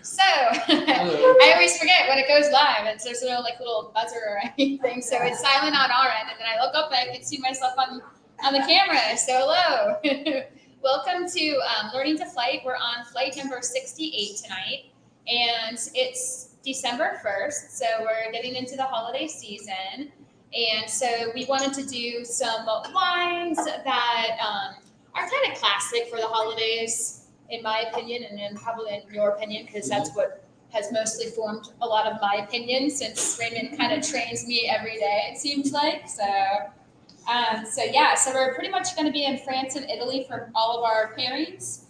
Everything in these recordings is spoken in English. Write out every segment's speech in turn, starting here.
So I always forget when it goes live. There's no like little buzzer or anything, so it's silent on our end. And then I look up and I can see myself on the camera. So hello, welcome to Learning to Flight. We're on flight number 68 tonight, and it's December 1st, so we're getting into the holiday season. And so we wanted to do some wines that are kind of classic for the holidays, in my opinion, and then probably in your opinion, because that's what has mostly formed a lot of my opinion since Raymond kind of trains me every day, it seems like. So we're pretty much going to be in France and Italy for all of our pairings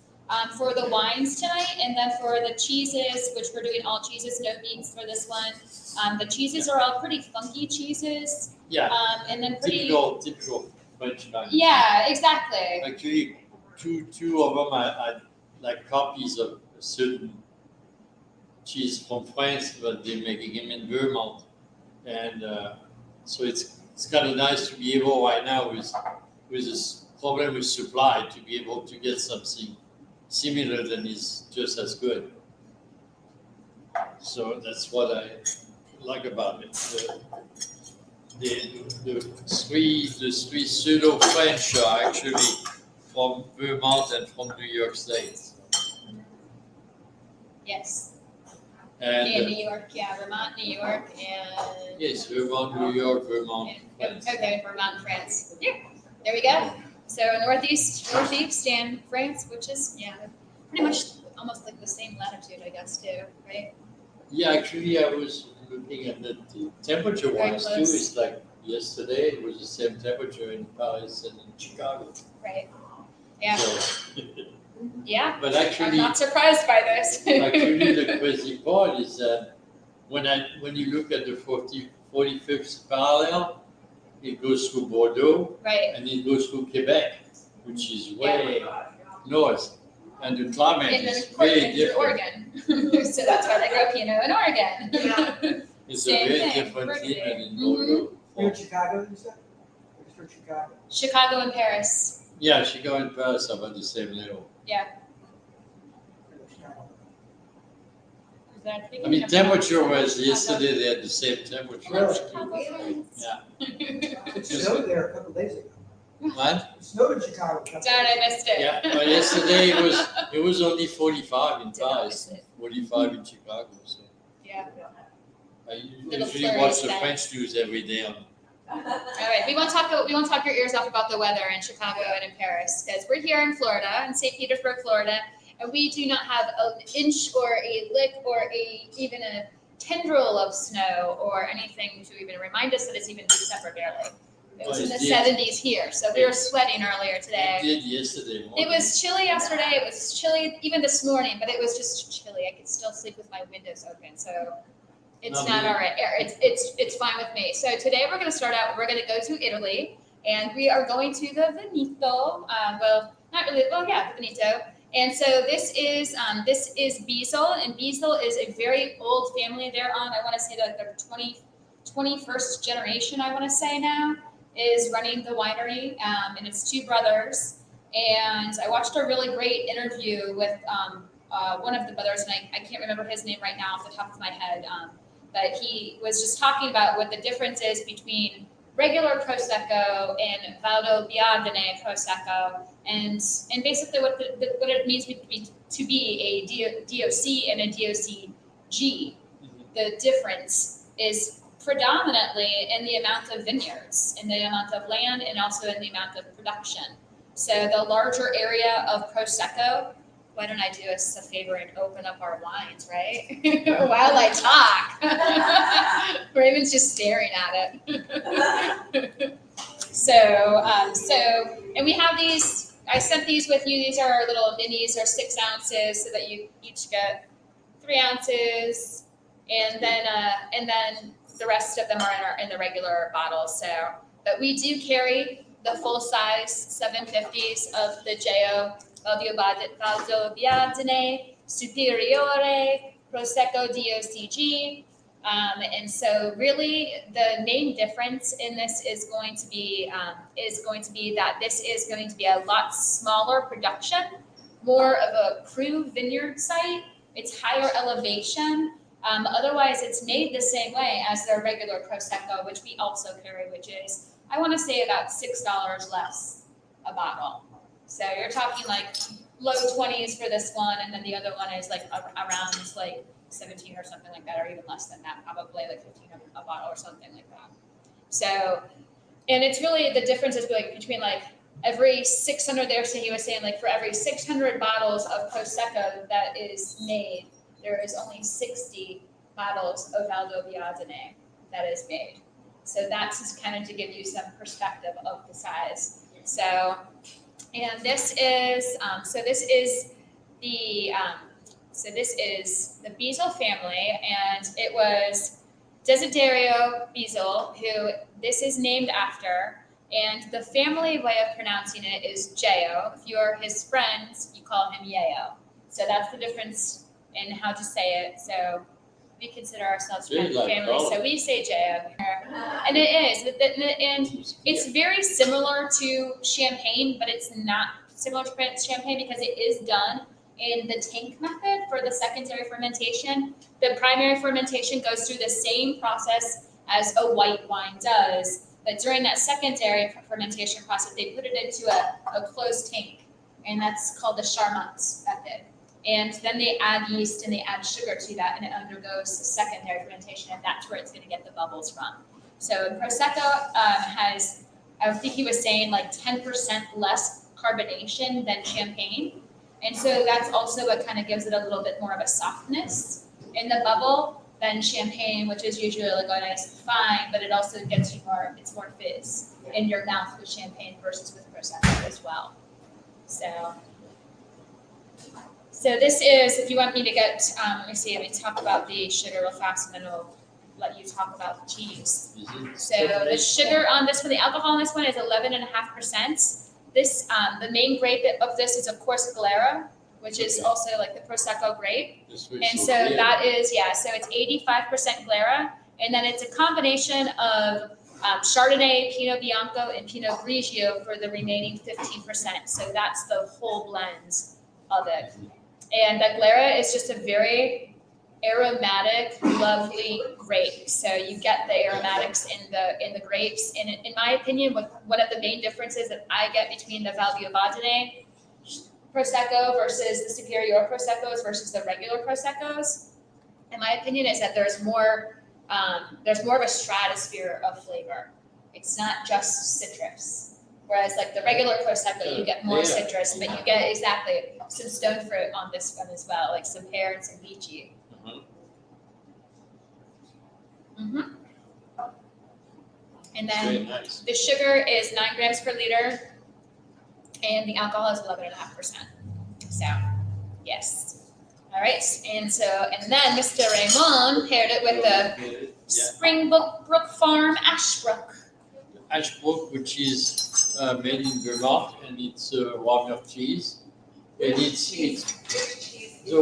for the wines tonight, and then for the cheeses, which we're doing all cheeses, no beans for this one. The cheeses are all pretty funky cheeses. Yeah. And then pretty typical French kind. Yeah, exactly. Actually, two of them are like copies of a certain cheese from France, but they're making them in Vermont, and so it's kind of nice to be able right now with this problem with supply to be able to get something similar that is just as good. So that's what I like about it. The three pseudo French are actually from Vermont and from New York State. Yes. And in New York, yeah, Vermont, New York, and yes, Vermont, New York, Vermont. Okay, Vermont, France. Yeah, there we go. So northeast, and France, which is pretty much almost like the same latitude, I guess, too, right? Yeah, actually, I was looking at the temperature wise too. It's like yesterday it was the same temperature in Paris and in Chicago. Right. Yeah. So, yeah. But actually, I'm not surprised by this. Actually, the crazy part is that when you look at the 45th parallel, it goes through Bordeaux, right, and it goes through Quebec, which is way north, and the climate is very different. Oregon, so that's why they grow Pinot in Oregon. Yeah. It's a very different climate in Bordeaux. You're in Chicago, you said? You're from Chicago? Chicago and Paris. Yeah, Chicago and Paris are about the same level. Yeah. I mean, temperature-wise, yesterday they had the same temperature. Really? Yeah. It snowed there a couple days ago. What? It snowed in Chicago. Darn, I missed it. Yeah, but yesterday it was only 45 in Paris, 45 in Chicago. So yeah. I usually watch the French news every day. All right, we won't talk your ears off about the weather in Chicago and in Paris, because we're here in Florida, in St. Petersburg, Florida, and we do not have an inch or a lick or even a tendril of snow or anything to even remind us that it's even December barely. It was in the 70s here, so we were sweating earlier today. It did yesterday morning. It was chilly yesterday. It was chilly even this morning, but it was just chilly. I could still sleep with my windows open, so it's not all right. It's fine with me. So today we're going to start out. We're going to go to Italy, and we are going to the Veneto. Well, not really. Well, yeah, the Veneto. And so this is Bisol, and Bisol is a very old family. They're on, I want to say, like their 21st generation, I want to say now, is running the winery, and it's two brothers. And I watched a really great interview with one of the brothers, and I can't remember his name right now off the top of my head, but he was just talking about what the difference is between regular Prosecco and Valdobbiadene Prosecco, and basically what it means to be a DOC and a DOCG. Mm-hmm. The difference is predominantly in the amount of vineyards, in the amount of land, and also in the amount of production. So the larger area of Prosecco, why don't I do us a favor and open up our wines, right? While I talk. Raymond's just staring at it. And we have these, I sent these with you. These are our little minis, they're 6 ounces, so that you each get 3 ounces. And then the rest of them are in the regular bottles. So, but we do carry the full size 750s of the Jeio, Valdobbiadene, Superiore, Prosecco DOCG. And so really the main difference in this is going to be that this is going to be a lot smaller production, more of a cru vineyard site. It's higher elevation. Otherwise, it's made the same way as their regular Prosecco, which we also carry, which is, I want to say, about $6 less a bottle. So you're talking like low 20s for this one, and then the other one is like around like 17 or something like that, or even less than that, probably like 15 a bottle or something like that. So, and it's really, the difference is like between like every 600 there, so he was saying like for every 600 bottles of Prosecco that is made, there is only 60 bottles of Valdobbiadene that is made. So that's just kind of to give you some perspective of the size. So, and this is the Bisol family, and it was Desiderio Bisol, who this is named after, and the family way of pronouncing it is Jeio. If you're his friends, you call him Jeio. So that's the difference in how to say it. So we consider ourselves Really like family, Carl. so we say Jeio. And it is, and it's very similar to champagne, but it's not similar to champagne because it is done in the tank method for the secondary fermentation. The primary fermentation goes through the same process as a white wine does, but during that secondary fermentation process, they put it into a closed tank, and that's called the Charmat method. And then they add yeast and they add sugar to that, and it undergoes secondary fermentation, and that's where it's going to get the bubbles from. So Prosecco has, I think he was saying, like 10% less carbonation than champagne. And so that's also what kind of gives it a little bit more of a softness in the bubble than champagne, which is usually like a nice fine, but it also gets you it's more fizz in your mouth with champagne versus with Prosecco as well. So this is, if you want me to get, let me talk about the sugar real fast, and then we'll let you talk about the cheese. So the sugar on this one, the alcohol on this one is 11.5%. This, the main grape of this is, of course, Glera, which is also like the Prosecco grape. And so that is, so it's 85% Glera. And then it's a combination of Chardonnay, Pinot Bianco, and Pinot Grigio for the remaining 15%. So that's the whole blend of it. And the Glera is just a very aromatic, lovely grape. So you get the aromatics in the grapes. And in my opinion, one of the main differences that I get between the Valdobbiadene Prosecco versus the Superiore Proseccos versus the regular Proseccos, in my opinion, is that there's more of a stratosphere of flavor. It's not just citrus. Whereas like the regular Prosecco, you get more citrus, but you get some stone fruit on this one as well, like some pear and some lychee. And then the sugar is 9 grams per liter, and the alcohol is 11.5%. So, yes. All right, and then Mr. Raymond paired it with the Springbrook Farm Ashbrook. Ashbrook, which is made in Vermont, and it's a Warmer cheese. And it's the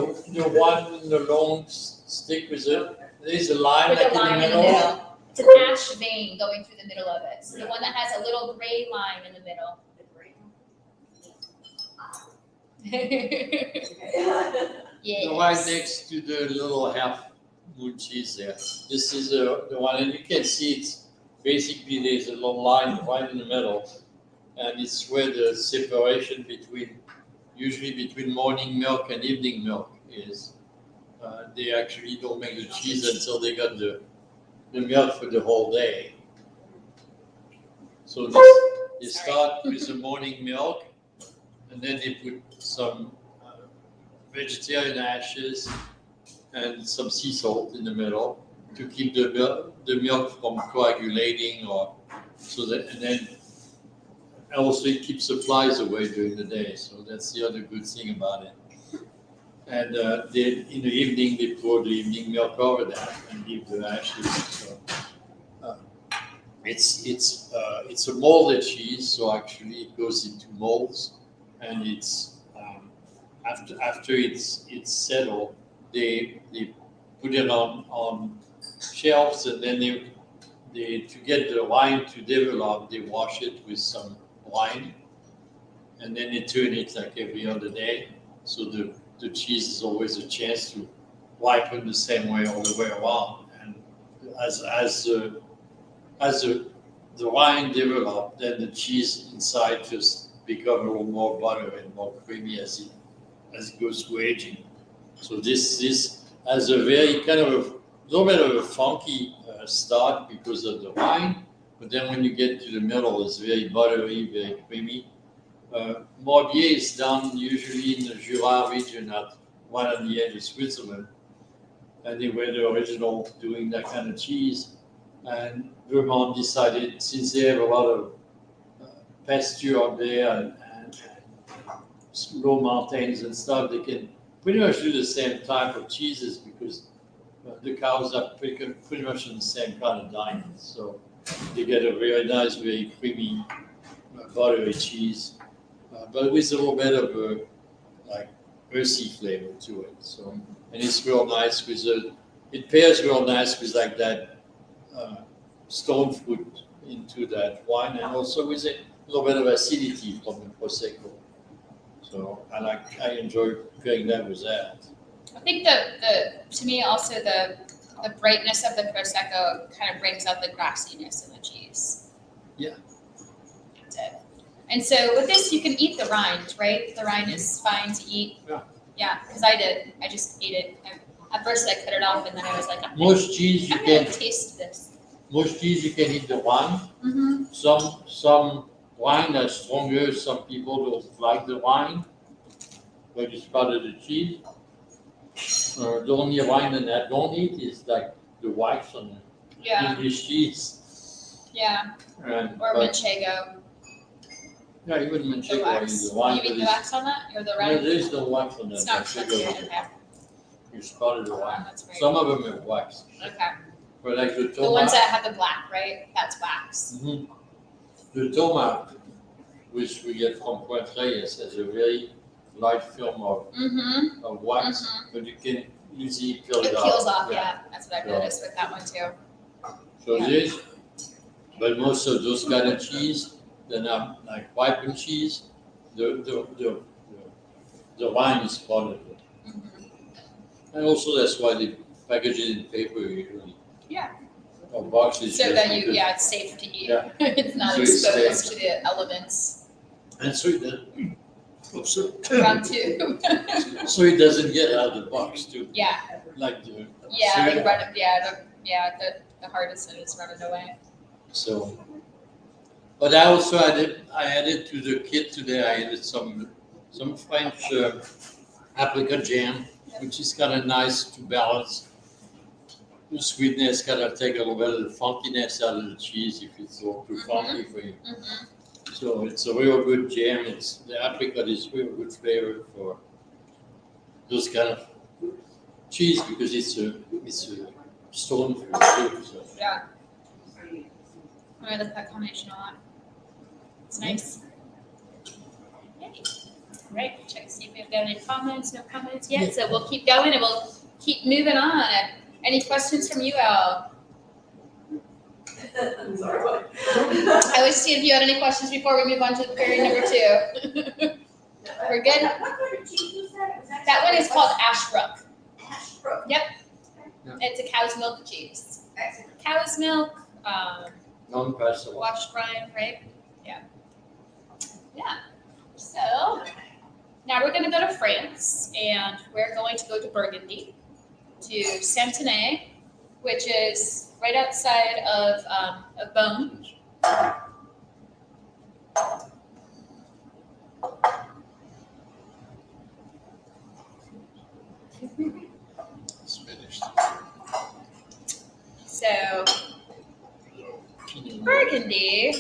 one, the long stick with it. There's a line With like a line in the middle. It's an ash vein going through the middle of it. So the one that has a little gray line in the middle. Yes. The one next to the little half moon cheese there. This is the one, and you can see it's basically there's a long line right in the middle, and it's where the separation usually between morning milk and evening milk is. They actually don't make the cheese until they got the milk for the whole day. So they start with the morning milk, and then they put some vegetarian ashes and some sea salt in the middle to keep the milk from coagulating, and then also it keeps the flies away during the day. So that's the other good thing about it. And in the evening, they pour the evening milk over that and leave the ashes. So it's a molded cheese, so actually it goes into molds, and it's after it's settled, they put it on shelves, and then they to get the wine to develop, they wash it with some wine, and then they turn it like every other day, so the cheese is always a chance to ripen the same way all the way around. And as the wine develops, then the cheese inside just becomes a little more butter and more creamy as it goes through aging. So this has a very kind of a little bit of a funky start because of the wine, but then when you get to the middle, it's very buttery, very creamy. Morbier is done usually in the Jura region, right on the edge of Switzerland, and they were the original doing that kind of cheese. And Vermont decided, since they have a lot of pasture up there and low mountains and stuff, they can pretty much do the same type of cheeses because the cows are pretty much in the same kind of diet. So they get a very nice, very creamy, buttery cheese, but with a little bit of a like earthy flavor to it. So, and it's real nice with it pairs real nice with like that stone fruit into that wine, and also with a little bit of acidity from the Prosecco. So I enjoy pairing that with that. I think to me also the brightness of the Prosecco kind of brings out the grassiness in the cheese. Yeah. That's it. And so with this, you can eat the rind, right? The rind is fine to eat. Yeah. Yeah, because I did. I just ate it. At first, I cut it off, and then I was like, Most cheese you I'm gonna can taste this. most cheese you can eat the wine. Mm-hmm. Some wine are stronger. Some people don't like the wine, but it's part of the cheese. The only wine that I don't eat is like the whites on the Yeah, English cheese. yeah. And, Or but, Manchego. yeah, even The Manchego wax. is the wine. You eat but the it's- wax on that, or the No, rind? there is no wax on that. It's not Manchego. okay. It's part of the Oh, wine. that's right. Some of them have wax. Okay. But like the The ones tomac, that have the black, right? That's wax. the tomac, which we get from Pointe-Reyes, has a very light film Mm-hmm. of wax, but you can easily peel It it peels off. off, yeah. That's what I've Yeah. noticed with that one too. So Yeah. this, but most of those kind of cheese, they're not like ripened cheese. The wine is part of it, Mhm. and also that's why they package it in paper usually. Yeah. Or boxes. So just that you, because- yeah, it's safe to eat. Yeah. It's not So it's exposed to the elements. And so Round two. so it doesn't get out of the box too, Yeah, like the yeah, cereal. like run, the Harbison is running away. So, but I also added to the kit today. I added some French apricot jam, which is kind of nice to balance the sweetness. Kind of take a little bit of the funkiness out of the cheese if it's a little too funky for you. Mm-hmm. So it's a real good jam. The apricot is real good flavor for those kind of cheese because it's a stone fruit too. So. Yeah. I like that combination a lot. It's nice. Okay. Right, check to see if we've got any comments, no comments yet. So we'll keep going and we'll keep moving on. Any questions from you, Al? I'm sorry, what? I was seeing if you had any questions before we move on to period number 2. We're good? What kind of cheese was that? That one is called Ashbrook. Ashbrook. It's a cow's milk cheese. Excellent. Cow's milk, Non-palatable. washed rind, right? Yeah. Yeah. So now we're going to go to France, and we're going to go to Burgundy, to Santenay, which is right outside of Beaune. It's finished. So Burgundy.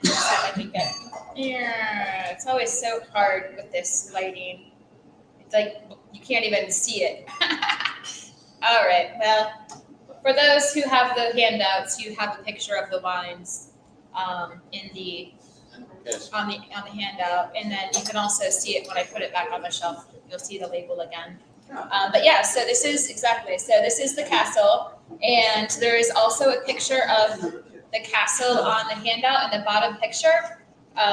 So I think that, yeah, it's always so hard with this lighting. It's like you can't even see it. All right. Well, for those who have the handouts, you have a picture of the wines in the Yes. on the handout, and then you can also see it when I put it back on the shelf. You'll see the label again. But yeah, so this is the castle, and there is also a picture of the castle on the handout in the bottom picture,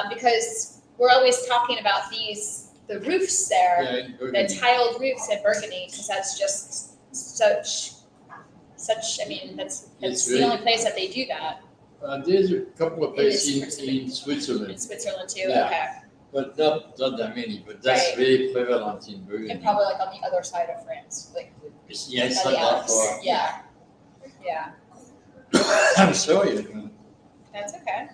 because we're always talking about these the roofs there, Yeah, in the Burgundy. tiled roofs in Burgundy, because that's just such. I mean, that's It's the really- only place that they do that There's a couple of It is places specific. in Switzerland, in Switzerland too. Yeah. Okay, but not that many. But that's Right. very prevalent in Burgundy. and probably like on the other side of France, like Yeah, it's by not the that Alps. far. Yeah, yeah. I'm sorry. That's okay.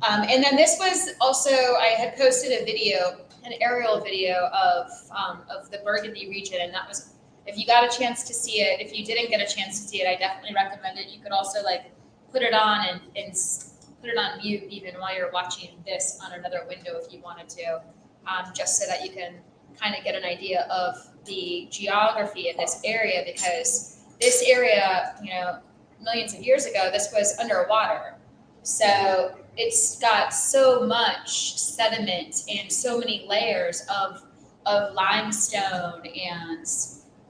And then this was also, I had posted a video, an aerial video of the Burgundy region, and that was, if you got a chance to see it, if you didn't get a chance to see it, I definitely recommend it. You could also like put it on and put it on mute even while you're watching this on another window if you wanted to, just so that you can kind of get an idea of the geography in this area, because this area, you know, millions of years ago, this was underwater. So it's got so much sediment and so many layers of limestone and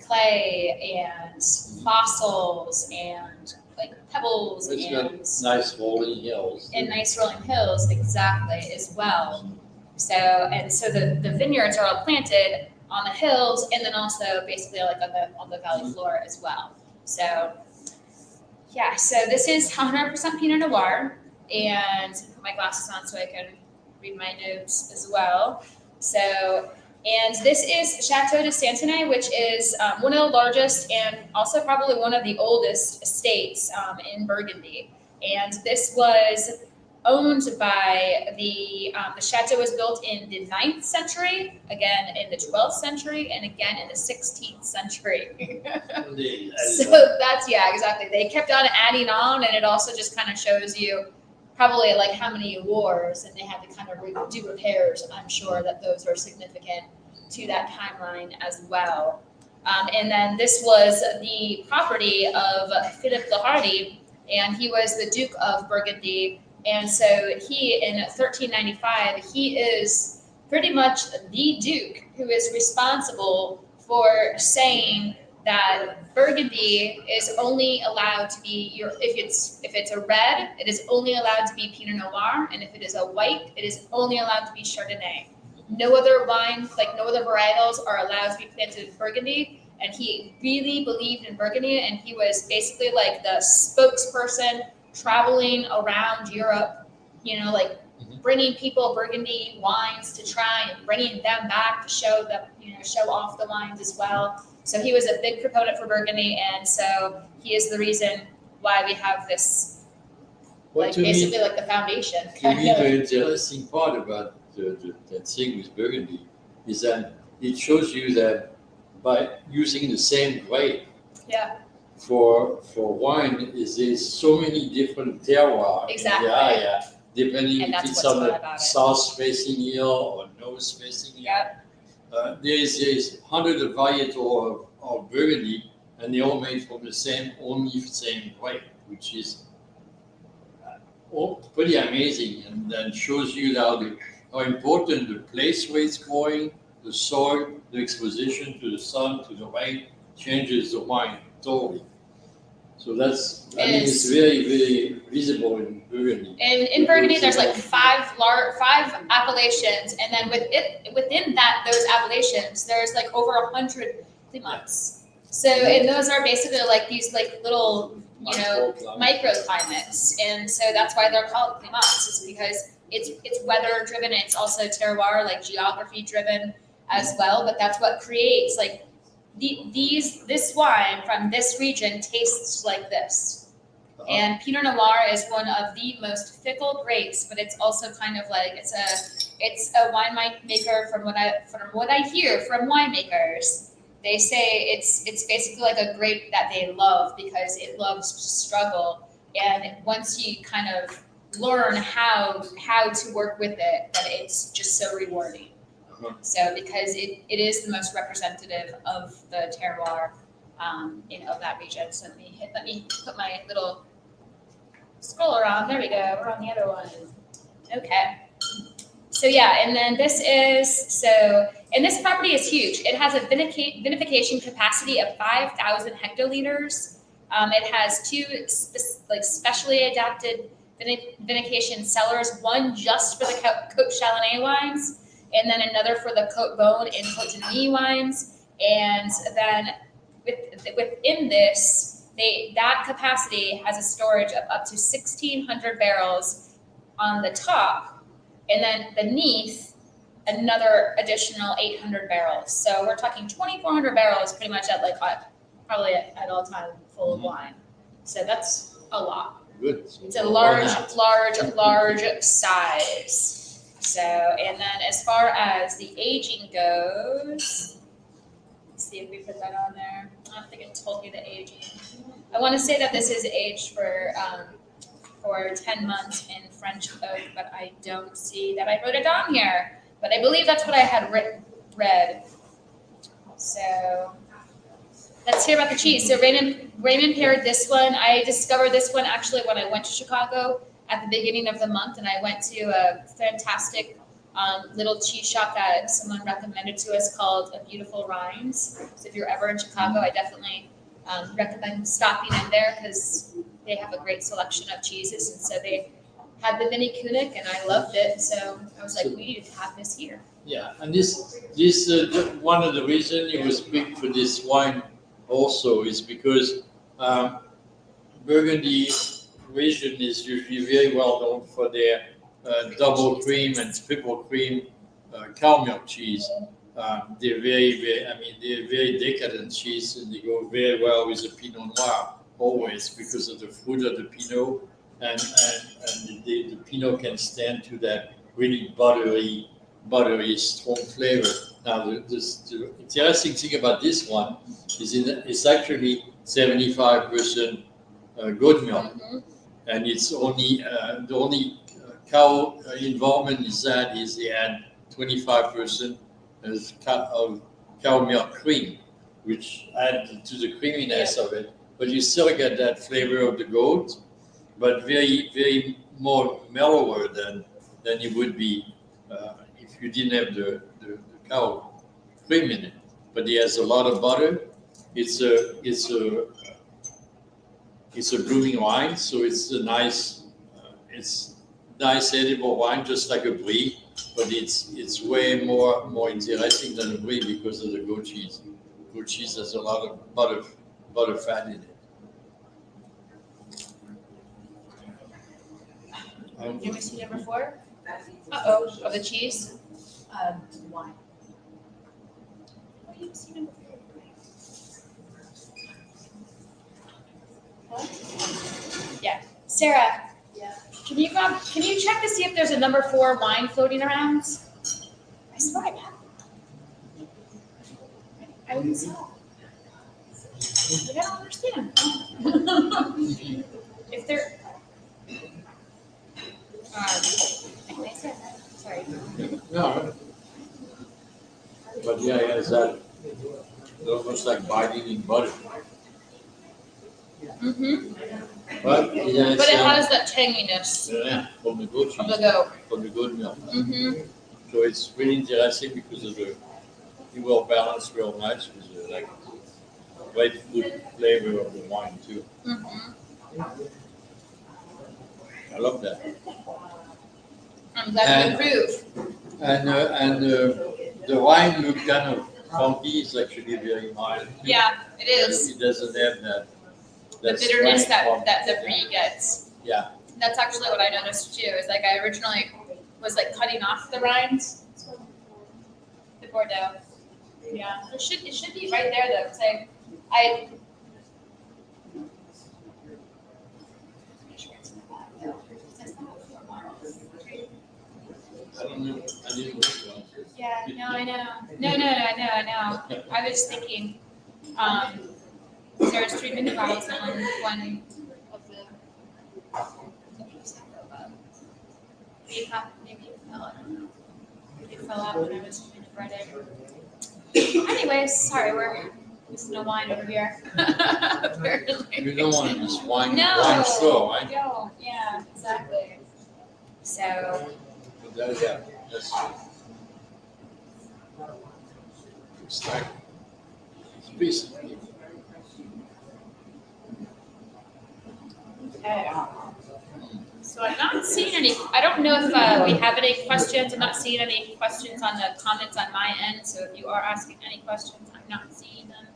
clay and fossils and like pebbles It's got and nice rolling hills. nice rolling hills, exactly, as well. So the vineyards are all planted on the hills and then also basically like on the valley floor as well. So yeah, so this is 100% Pinot Noir, and put my glasses on so I can read my notes as well. So, and this is Chateau De Santine, which is one of the largest and also probably one of the oldest estates in Burgundy. And this was owned by the chateau was built in the 9th century, again in the 12th century, and again in the 16th century. So that's, yeah, exactly. They kept on adding on, and it also just kind of shows you probably like how many wars, and they had to kind of do repairs. I'm sure that those are significant to that timeline as well. And then this was the property of Philip the Hardi, and he was the Duke of Burgundy. And so he, in 1395, he is pretty much the Duke who is responsible for saying that Burgundy is only allowed to be if it's a red, it is only allowed to be Pinot Noir, and if it is a white, it is only allowed to be Chardonnay. No other wines, like no other varietals, are allowed to be planted in Burgundy. And he really believed in Burgundy, and he was basically like the spokesperson traveling around Europe, you know, like bringing people Burgundy wines to try and bringing them back to show off the wines as well. So he was a big proponent for Burgundy, and so he is the reason why we have this, Well, like to me, basically like the foundation. to me, the interesting part about that thing with Burgundy is that it shows you that by using the same grape Yeah, for wine, there's so many different terroirs Exactly. in the area, depending And if that's it's what's on fun the about it. south-facing hill or north-facing hill. yeah, There's hundreds of varietals of Burgundy, and they all made from the same grape, which is pretty amazing, and then shows you how important the place where it's growing, the soil, the exposition to the sun, to the rain, changes the wine totally. So it's very, very visible in Burgundy. and in Burgundy, there's like five appellations, and then within those appellations, there's like over 100 climats. So, and those are basically like these like little, you know, microclimates, and so that's why they're called climats, is because it's weather driven, and it's also terroir, like geography driven as well. But that's what creates like this wine from this region tastes like this. And Pinot Noir is one of the most fickle grapes, but it's also kind of like it's a winemaker from what I hear from winemakers. They say it's basically like a grape that they love because it loves to struggle, and once you kind of learn how to work with it, then it's just so rewarding. So because it is the most representative of the terroir of that region. So let me put my little scroller on. There we go. We're on the other one. Okay. So yeah, and then this property is huge. It has a vinification capacity of 5,000 hectoliters. It has two specially adapted vinification cellars, one just for the Côte Chalonnais wines, and then another for the Côte Bonne and Côte de Nuit wines. And then within this, that capacity has a storage of up to 1,600 barrels on the top, and then beneath another additional 800 barrels. So we're talking 2,400 barrels pretty much at probably at all time full of wine. So that's a lot. Good. It's a large size. So, and then as far as the aging goes, let's see if we put that on there. I don't think it told me the aging. I want to say that this is aged for 10 months in French oak, but I don't see that I wrote it down here. But I believe that's what I had read. So let's hear about the cheese. So Raymond paired this one. I discovered this one actually when I went to Chicago at the beginning of the month, and I went to a fantastic little cheese shop that someone recommended to us called A Beautiful Rhymes. So if you're ever in Chicago, I definitely recommend stopping in there because they have a great selection of cheeses. And so they had the mini Kunik, and I loved it. So I was like, we need to have this here. Yeah, and this one of the reasons it was picked for this wine also is because Burgundy region is usually very well known for their double cream and triple cream cow milk cheese. They're they're very decadent cheese, and they go very well with the Pinot Noir always because of the fruit of the Pinot, and the Pinot can stand to that really buttery, strong flavor. Now, the interesting thing about this one is it's actually 75% goat milk, and it's only the only cow involvement is they add 25% of cow milk cream, which add to the creaminess of it. But you still get that flavor of the goat, but very, very more mellower than it would be if you didn't have the cow cream in it. But it has a lot of butter. It's a blooming wine, so it's a nice edible wine, just like a brie. But it's way more interesting than a brie because of the goat cheese. Goat cheese has a lot of butter fat in it. Can we see number 4? Of the cheese? Wine. What do you see number 4? What? Yeah. Sarah. Yeah. Can you check to see if there's a number 4 wine floating around? I swear I have. I wouldn't saw. I don't understand. If they're sorry. No. But yeah, it has that almost like biting in butter. But it has that tanginess from the goat cheese, of the goat. from the goat milk. So it's really interesting because of the well balanced, real nice with the great food flavor of the wine too. I love that. I'm glad you approve. And the wine look kind of funky. It's actually very mild. Yeah, it is. It doesn't have that The bitterness strength that the brie gets. Yeah. That's actually what I noticed too. Is like I originally was like cutting off the rinds. The Bordeaux. Yeah, it should be right there though. Cause I don't know. I didn't look. Yeah, no, I know. No, I know. I was thinking, there's 3 mini bottles and one of the. Maybe it fell. I don't know. Maybe it fell out when I was trying to bread it. Anyways, sorry, we're missing a wine over here. You don't want to just wine No, straw, right? no, yeah, exactly. So. That's it's like it's basically. Okay. So I'm not seeing any, I don't know if we have any questions. I'm not seeing any questions on the comments on my end. So if you are asking any questions, I'm not seeing them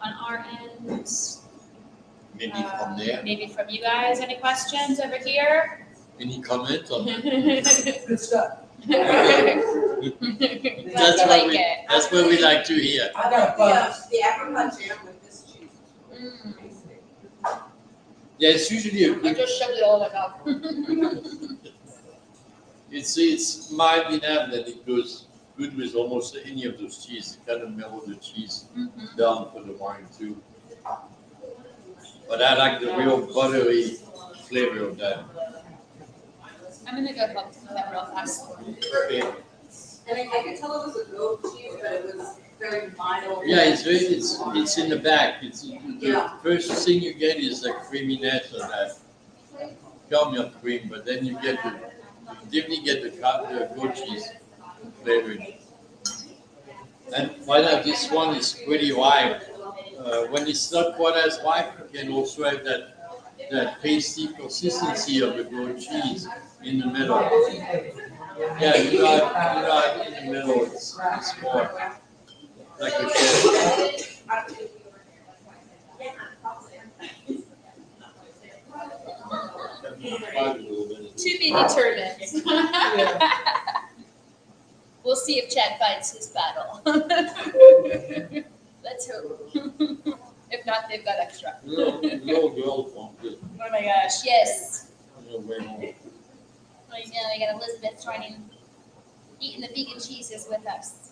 on our end. Maybe from there. Maybe from you guys, any questions over here? Any comment on that? Good stuff. Glad That's you what like we, it. that's what we like to hear. I got a buzz. The apricot jam with this cheese. Mm. Yeah, it's usually a I good, just shoved it all in my mouth. it's mild enough that it goes good with almost any of those cheese. It kind of mellow the cheese Mhm. down for the wine too. But I like the real buttery flavor of that. I'm gonna go help some of that real fast. Okay. And I could tell it was a goat cheese, but it was very mild. Yeah, it's in the back. It's the Yeah. first thing you get is the creaminess of that caramel cream, but then you definitely get the goat cheese flavor. And why not? This one is pretty ripe. When it's not quite as ripe, you can also have that pasty consistency of the goat cheese in the middle. Yeah, you know, in the middle, it's more like a chef. To be determined. We'll see if Chad fights his battle. Let's hope. If not, they've got extra. Little girl from the Oh my gosh, yes. way home. I know, we got Elizabeth joining, eating the vegan cheeses with us.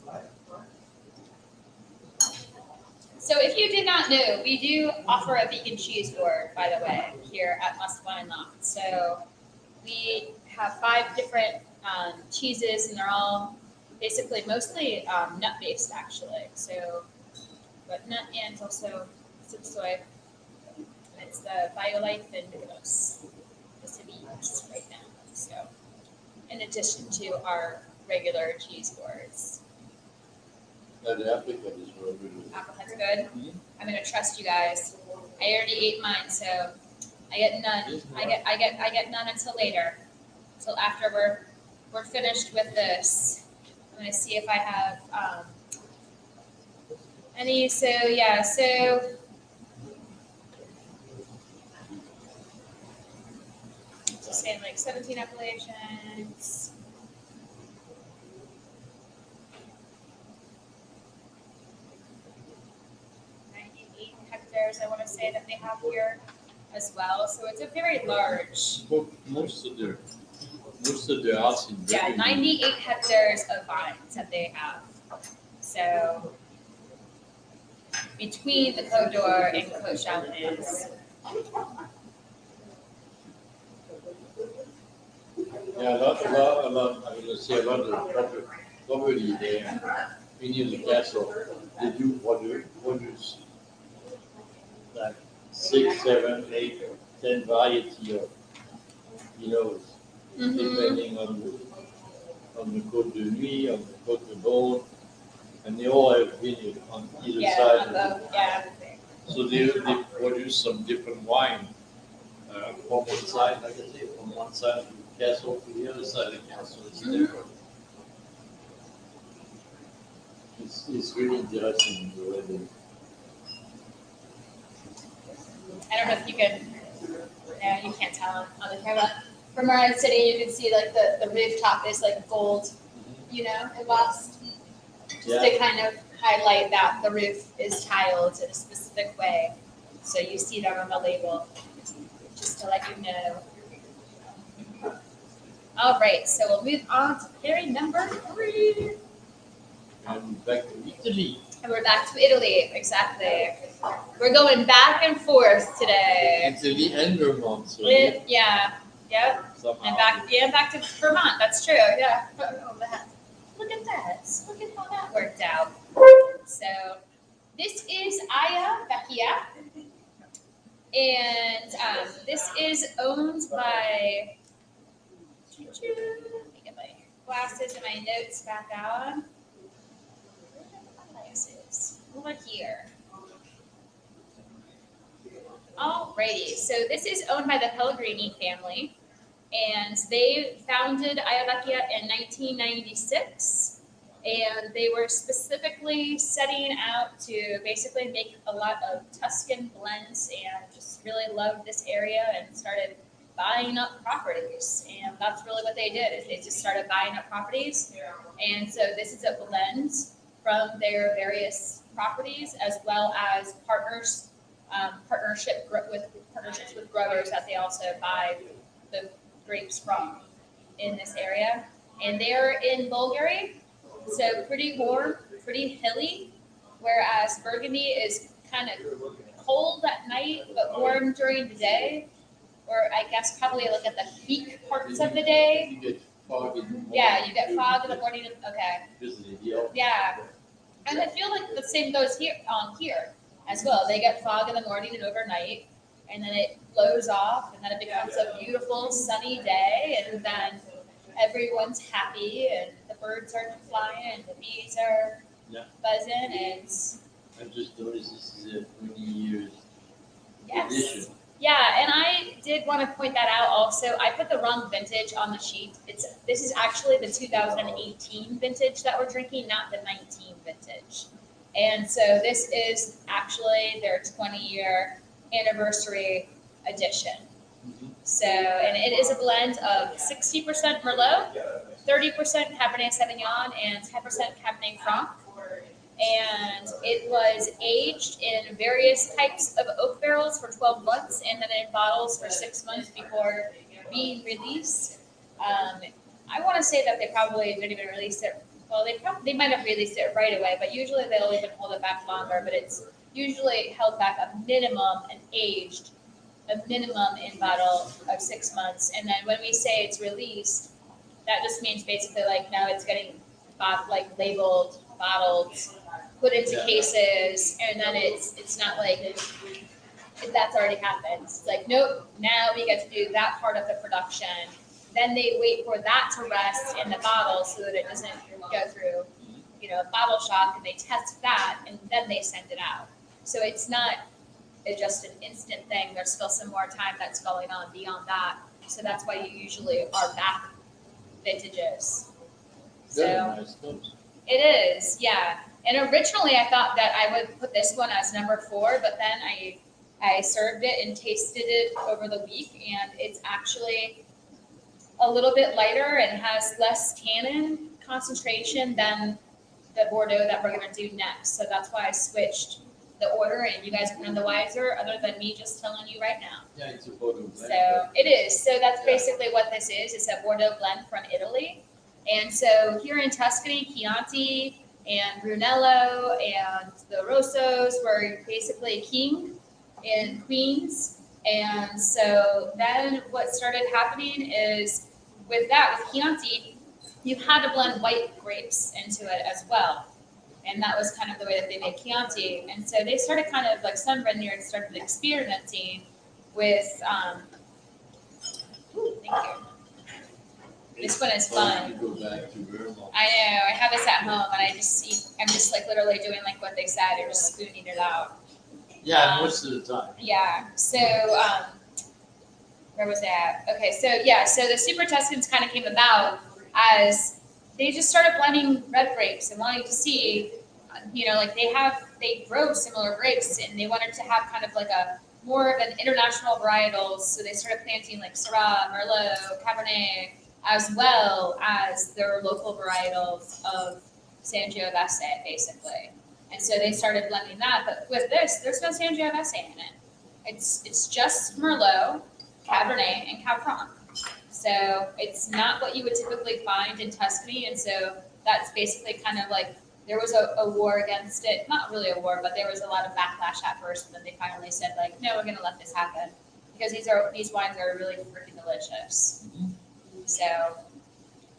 So if you did not know, we do offer a vegan cheese board, by the way, here at Must Wine Loft. So we have 5 different cheeses, and they're all basically mostly nut-based, actually. So, but nut and also some soy. It's the BioLife and Mykonos, the Civis right now. So, in addition to our regular cheese boards. The apricot is really good. Applehead's good. Mhm. I'm gonna trust you guys. I already ate mine, so I get none. I get none until later, until after we're finished with this. I'm gonna see if I have any. So yeah, so just saying like 17 appellations. 98 hectares, I want to say that they have here as well. So it's a very large. Well, most of the house in Yeah, Brittany, 98 hectares of vines that they have. So between the Côte d'Or and Côte Chalonnaise. yeah, a lot. I would say a lot of property there. In the castle, they do produce like 6, 7, 8, 10 variety of Pinots, depending on the Côte de Nuit, on the Côte de Beaune, and they all have vineyard on either Yeah, side. on both, yeah. So they produce some different wine from one side, like I say, from one side of the castle to the other side of the castle. It's different. It's really interesting the way they. I don't know if you can, no, you can't tell on the camera. From where I'm sitting, you can see like the rooftop is like gold, you know, embossed. Just to kind of highlight that the roof is tiled in a specific way. So you see that on the label, just to let you know. All right, so we'll move on to pairing number 3. And back to Italy. And we're back to Italy, exactly. We're going back and forth today. Italy and Vermont. So Yeah, somehow. and back to Vermont. That's true. Yeah. Oh, that. Look at that. Look at how that worked out. So this is Vecchia, and this is owned by. Let me get my glasses and my notes back on. Over here. Alrighty, so this is owned by the Pellegrini family, And they founded Vecchia in 1996. And they were specifically setting out to basically make a lot of Tuscan blends and just really loved this area and started buying up properties. And that's really what they did, is they just started buying up properties. And so this is a blend from their various properties, as well as partnerships with growers that they also buy the grapes from in this area. And they're in Bulgaria, so pretty warm, pretty hilly, whereas Burgundy is kind of cold at night but warm during the day, or I guess probably look at the peak parts of the day. You get fog in the morning. Yeah, you get fog in the morning. Okay. Because of the hill. Yeah, and I feel like the same goes here as well. They get fog in the morning and overnight, and then it blows off, and then it becomes a beautiful sunny day, and then everyone's happy, and the birds are flying, and the bees are buzzing, and I just noticed this is a 20 years yes. edition. Yeah, and I did want to point that out also. I put the wrong vintage on the sheet. This is actually the 2018 vintage that we're drinking, not the 19 vintage. And so this is actually their 20-year anniversary edition. So, and it is a blend of 60% Merlot, 30% Cabernet Sauvignon, and 10% Cabernet Franc. And it was aged in various types of oak barrels for 12 months, and then in bottles for 6 months before being released. I want to say that they probably didn't even release it. Well, they might have released it right away, but usually they'll even hold it back longer. But it's usually held back a minimum and aged a minimum in bottle of 6 months. And then when we say it's released, that just means basically like now it's getting labeled, bottled, put into cases, and then it's not like that's already happened. It's like, nope, now we get to do that part of the production. Then they wait for that to rest in the bottle so that it doesn't go through, bottle shock, and they test that, and then they send it out. So it's not just an instant thing. There's still some more time that's going on beyond that. So that's why you usually are back vintages. So Nice. it is, yeah. And originally I thought that I would put this one as number 4, but then I served it and tasted it over the week, and it's actually a little bit lighter and has less tannin concentration than the Bordeaux that we're going to do next. So that's why I switched the order, and you guys are none the wiser other than me just telling you right now. Yeah, it's a Bordeaux Blend. So it is. So that's basically what this is. It's a Bordeaux Blend from Italy. And so here in Tuscany, Chianti and Brunello and the Rossos were basically king and queens. And so then what started happening is with Chianti, you had to blend white grapes into it as well. And that was kind of the way that they made Chianti. And so they started kind of like some vineyards started experimenting with, thank you. This one is fun. To go back to Vermont. I know, I have this at home, and I'm just like literally doing like what they said, or just spooning it out. Yeah, most of the time. Yeah, so, where was that? Okay, so the Super Tuscans kind of came about as they just started blending red grapes and wanting to see, they grow similar grapes, and they wanted to have kind of like a more of an international varietals, so they started planting like Syrah, Merlot, Cabernet, as well as their local varietals of Sangiovese, basically. And so they started blending that, but with this, there's no Sangiovese in it. It's just Merlot, Cabernet, and Cab Franc. So it's not what you would typically find in Tuscany, and so that's basically kind of like, there was a war against it. Not really a war, but there was a lot of backlash at first, and then they finally said like, no, we're gonna let this happen, because these wines are really freaking delicious. Mhm. So,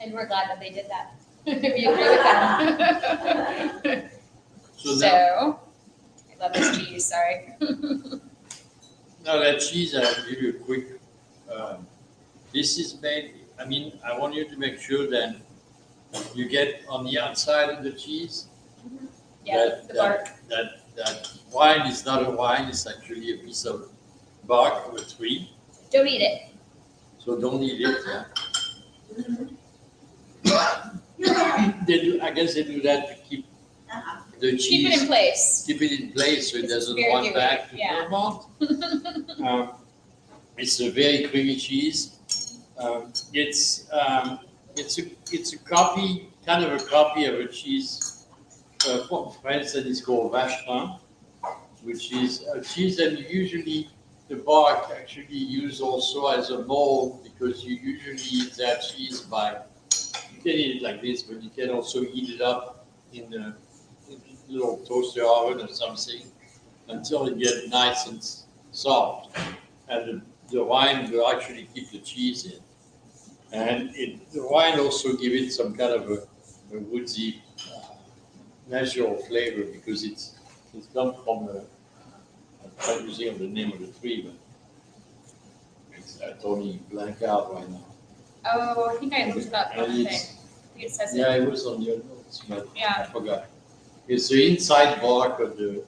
and we're glad that they did that. If you agree with that. So I love this cheese, sorry. now that cheese, I'll give you a quick, this is made, I want you to make sure that you get on the outside of the cheese, Yeah, the bark. that wine is not a wine, it's actually a piece of bark of a tree. Don't eat it. So don't eat it. They do, I guess they do that to keep the cheese. Keep it in place. Keep it in place so it It's doesn't very run gooey, back to yeah. Vermont. It's a very creamy cheese. It's a copy, kind of a copy of a cheese from France that is called Vacherin, which is a cheese that you usually, the bark actually use also as a mold, because you usually eat that cheese by, you can eat it like this, but you can also heat it up in a little toaster oven or something until it gets nice and soft. And the wine will actually keep the cheese in. And the wine also give it some kind of a woodsy, natural flavor, because it's come from I'm trying to the name of the tree, but I totally blank out right now. Oh, I think I looked it up on the thing. It's- It says it. Yeah, it was on your notes, but Yeah. I forgot. It's the inside bark of the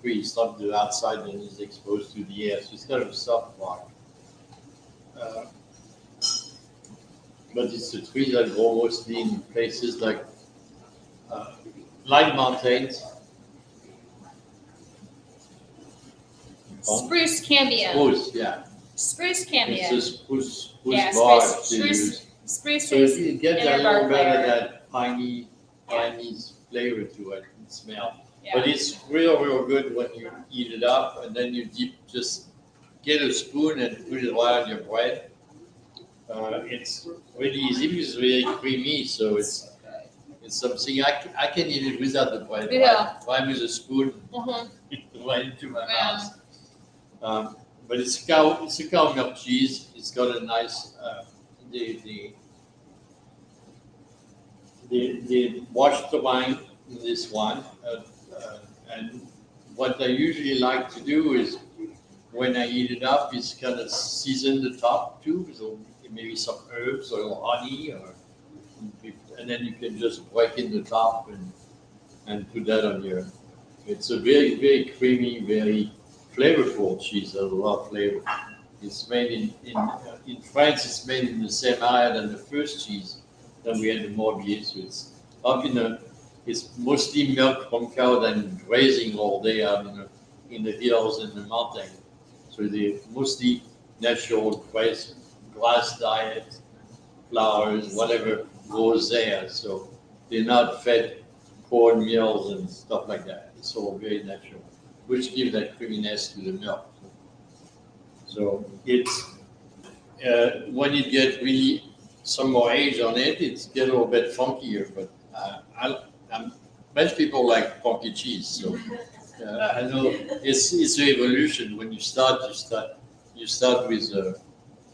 tree. It's not the outside that is exposed to the air. So it's kind of a soft bark. But it's a tree that grows mostly in places like light mountains. Spruce cambium. Spruce, yeah. Spruce It's cambium. a spruce Yeah, bark spruce- they spruce- use. Spruce So is it gets a inner little bark bit of layer. that piney flavor to it and smell. Yeah. But it's real good when you eat it up, and then you just get a spoon and put it right on your bread. It's really easy because it's really creamy, so it's something I can eat it without the bread. Yeah. Right with a spoon Mhm. right into my Yeah. mouth. But it's a cow milk cheese. It's got a nice they wash the wine in this one, and what I usually like to do is when I eat it up, is kind of season the top too, so maybe some herbs or honey, and then you can just break in the top and put that on your. It's a very creamy, very flavorful cheese. There's a lot of flavor. It's made in France. It's made in the same area than the first cheese that we had in Morbier. So it's up it's mostly milk from cow than grazing all day out in the hills and the mountain. So they're mostly natural grass diet, flowers, whatever grows there. So they're not fed corn meals and stuff like that. It's all very natural, which gives that creaminess to the milk. So it's when you get really some more age on it, it's get a little bit funkier. But most people like funky cheese, so I know it's an evolution. When you start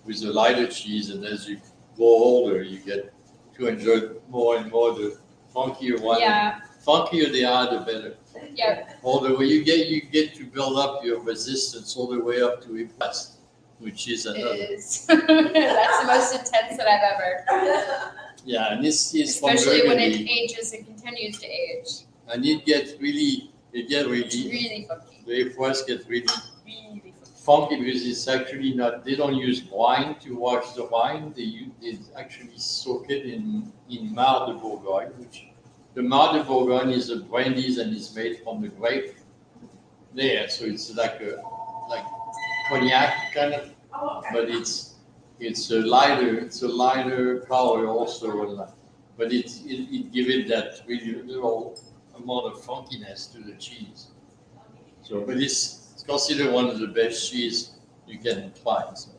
with a lighter cheese, and as you grow older, you get to enjoy more and more the funkier one. Yeah. Funkier they are, the better. Yeah. All the way you get to build up your resistance all the way up to impasse, which is It another. is. That's the most intense that I've ever. Yeah, and this is Especially from when it Burgundy, ages and continues to age. and it get really, It's really funky. the impasse get really Really funky. funky because it's actually not. They don't use wine to wash the wine. They actually soak it in Mar de Bourgogne, which the Mar de Bourgogne is a brandy and is made from the grape there. So it's like cognac kind of, but it's a lighter color also, but it gives it that really little amount of funkiness to the cheese. So, but it's considered one of the best cheese you can find. So.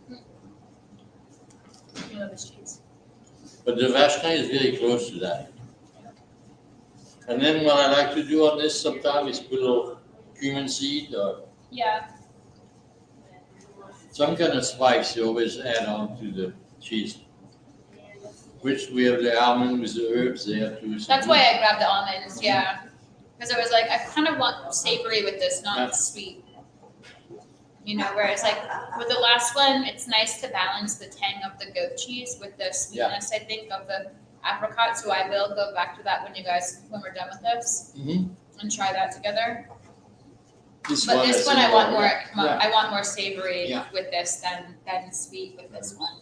You love this cheese. But the Vacherin is very close to that. And then what I like to do on this sometimes is put a little cumin seed or Yeah. some kind of spice you always add on to the cheese. Which we have the almond with the herbs there too. So That's why I grabbed the almonds, yeah. Because I was like, I kind of want savory with this, not Yeah. sweet. You know, whereas like with the last one, it's nice to balance the tang of the goat cheese with the sweetness, I think, of the apricot. So I will go back to that when we're done with this Mhm. and try that together. This But this is one I want more, Yeah. I want more savory Yeah. with this than sweet with this one.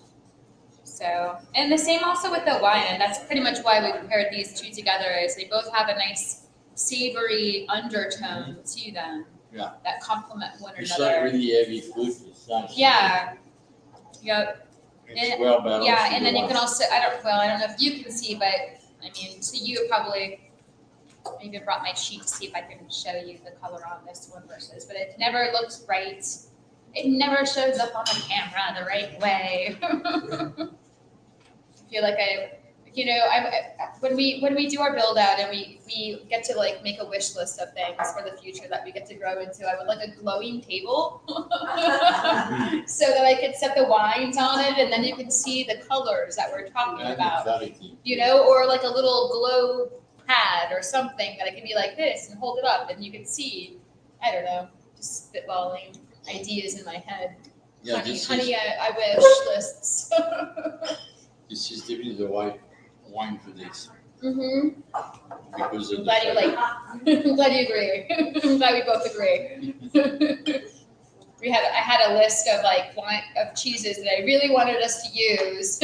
So, and the same also with the wine, and that's pretty much why we paired these two together. Is they both have a nice savory undertone to them. Yeah. That complement one It's another. not really heavy fruit. It's nice. Yeah. Yep. It's And- well balanced. Yeah, with and the then you wine. can also I don't know if you can see, but I mean to you probably I even brought my sheet to see if I can show you the color on this one versus, but it never looks right. It never shows up on the camera the right way. I feel like when we do our build out and we get to like make a wish list of things for the future that we get to grow into, I would like a glowing table so that I could set the wines on it and then you can see the colors that we're talking And the about, clarity. or like a little glow pad or something that it can be like this and hold it up and you can see, I don't know, just spitballing ideas in my head. Yeah, I wish lists. this is definitely the right wine for this Mm-hmm. because of I'm the glad you fact- I'm glad you agree. I'm glad we both agree. I had a list of of cheeses that I really wanted us to use.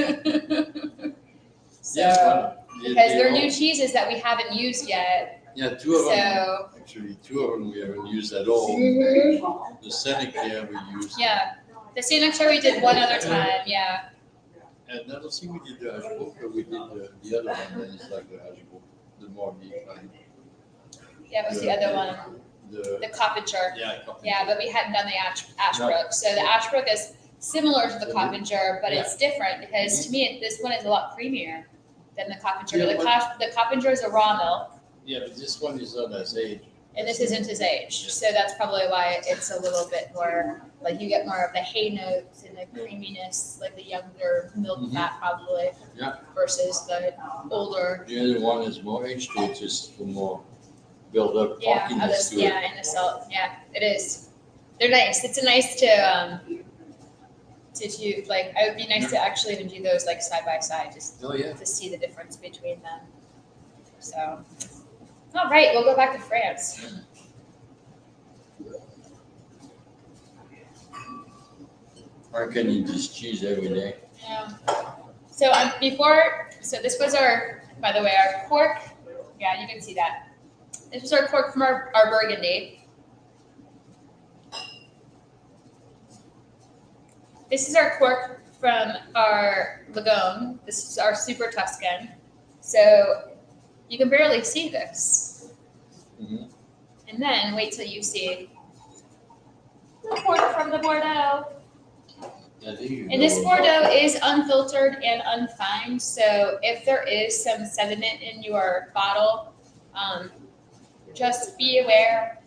So because they're new cheeses that we haven't used yet. Yeah, two of them. So Actually, two of them we haven't used at all. mhm. The Saint-Nectaire we used. Yeah. The Saint-Nectaire we did one other time, yeah. And I don't think we did the Ashbrook, but we did the other one. That is like the Ashbrook, the more deep one. Yeah, it was the other one. The Coppinger. Yeah. Yeah, but we hadn't done the Ashbrook. So the Ashbrook is similar to the Coppinger, but it's different because to me, this one is a lot creamier than the Coppinger. Yeah, The Coppinger is a raw milk, Yeah, but this one is not as aged. and this isn't his age. So that's probably why it's a little bit more, like you get more of the hay notes and the creaminess, like the younger milk Mhm. fat probably. Yeah. Versus the older. The other one is more aged, it's just for more build up Yeah, funkiness to it. yeah, and the salt. Yeah, it is. They're nice. It's a nice to do, like, it would be nice to actually even do those like side by side, just Oh, yeah. to see the difference between them. So, all right, we'll go back to France. Or can you just cheese every day? Yeah. So so this was by the way, our cork. Yeah, you can see that. This was our cork from our Burgundy. This is our cork from our Lagone. This is our Super Tuscan. So you can barely see this. Mhm. And then wait till you see the cork from the Bordeaux. I think you And know this about Bordeaux that. is unfiltered and unfined, so if there is some sediment in your bottle, just be aware.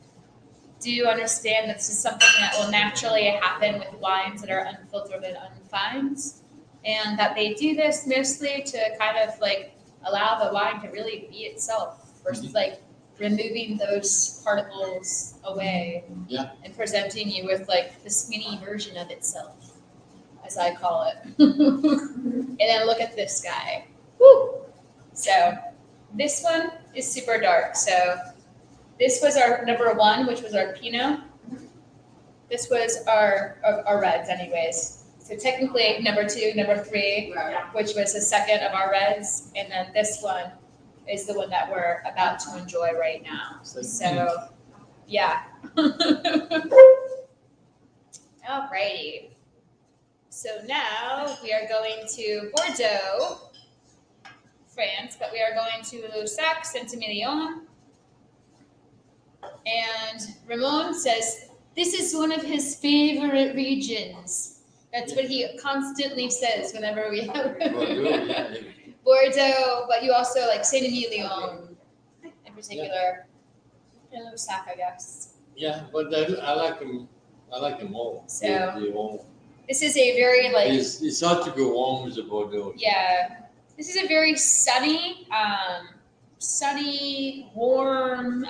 Do understand that this is something that will naturally happen with wines that are unfiltered and unfined, and that they do this mostly to kind of like allow the wine to really be itself versus like removing those particles away Yeah. and presenting you with like the skinny version of itself, as I call it. And then look at this guy. Woo! So this one is super dark. So this was our number one, which was our Pinot. This was our reds anyways. So technically number two, number three, which was the second of our reds. And then this one is the one that we're about to enjoy right now. So yeah. Alrighty. So now we are going to Bordeaux, France, but we are going to Lussac, Saint-Emilion. And Ramon says this is one of his favorite regions. That's what he constantly says whenever we have Bordeaux, yeah. Bordeaux, but you also like Saint-Emilion in particular, and Lussac, I guess. Yeah, but I like them. I like them all. So- They all. This is a very like It's hard to go wrong with the Bordeaux. yeah. This is a very sunny, warm